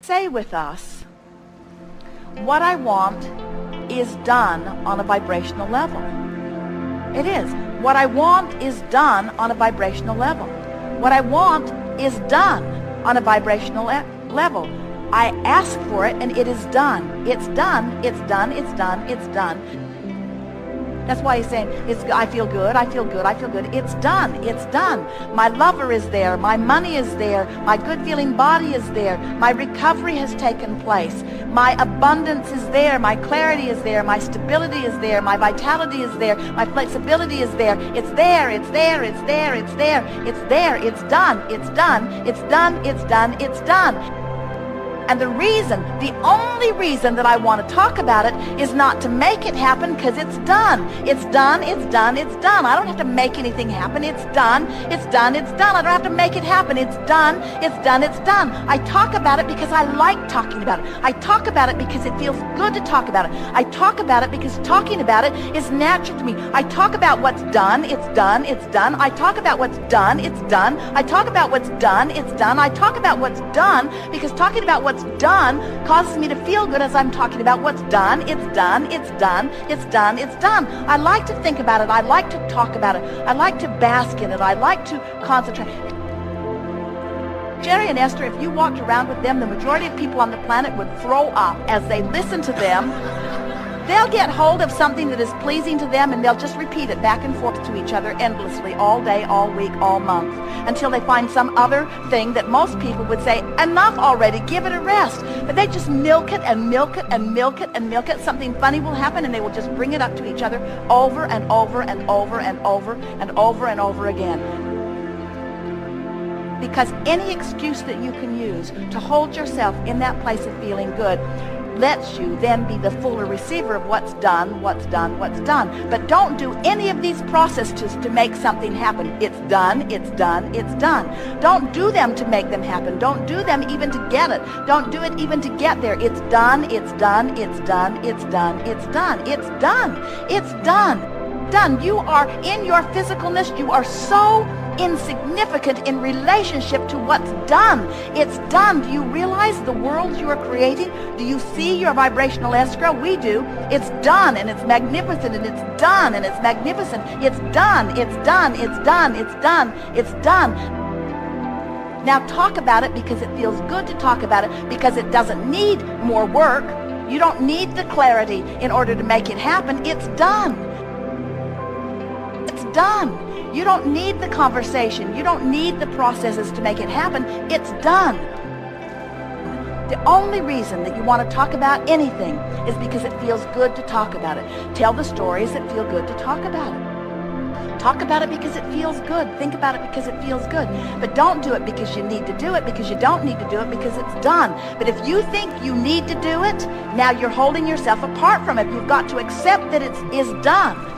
Say with us, what I want is done on a vibrational level. It is. What I want is done on a vibrational level. What I want is done on a vibrational level. I ask for it and it is done. It's done. It's done. It's done. It's done. That's why he's saying, I feel good, I feel good, I feel good. It's done, it's done. My lover is there, my money is there, my good feeling body is there, my recovery has taken place, my abundance is there, my clarity is there, my stability is there, my vitality is there, my flexibility is there. It's there, it's there, it's there, it's there, it's there, it's done, it's done, it's done, it's done, it's done. And the reason, the only reason that I want to talk about it is not to make it happen, because it's done. It's done, it's done, it's done. I don't have to make anything happen. It's done, it's done, it's done. I don't have to make it happen. It's done, it's done, it's done. I talk about it because I like talking about it. I talk about it because it feels good to talk about it. I talk about it because talking about it is natural to me. I talk about what's done, it's done, it's done. I talk about what's done, it's done. I talk about what's done, it's done. I talk about what's done because talking about what's done causes me to feel good as I'm talking about what's done. It's done, it's done, it's done, it's done. I like to think about it. I like to talk about it. I like to bask in it. I like to concentrate. Jerry and Esther, if you walked around with them, the majority of people on the planet would throw up as they listen to them. They'll get hold of something that is pleasing to them and they'll just repeat it back and forth to each other endlessly all day, all week, all month, until they find some other thing that most people would say, enough already, give it a rest. But they just milk it and milk it and milk it and milk it. Something funny will happen and they will just bring it up to each other over and over and over and over and over and over again. Because any excuse that you can use to hold yourself in that place of feeling good lets you then be the fuller receiver of what's done, what's done, what's done. But don't do any of these processes to make something happen. It's done, it's done, it's done. Don't do them to make them happen. Don't do them even to get it. Don't do it even to get there. It's done, it's done, it's done, it's done, it's done, it's done, it's done. Done. You are in your physicalness. You are so insignificant in relationship to what's done. It's done. Do you realize the world you are creating? Do you see your vibrational escrow? We do. It's done and it's magnificent and it's done and it's magnificent. It's done. It's done. It's done. It's done. It's done. Now talk about it because it feels good to talk about it, because it doesn't need more work. You don't need the clarity in order to make it happen. It's done. It's done. You don't need the conversation. You don't need the processes to make it happen. It's done. The only reason that you want to talk about anything is because it feels good to talk about it. Tell the stories that feel good to talk about it. Talk about it because it feels good. Think about it because it feels good. But don't do it because you need to do it, because you don't need to do it because it's done. But if you think you need to do it, now you're holding yourself apart from it. You've got to accept that it is done.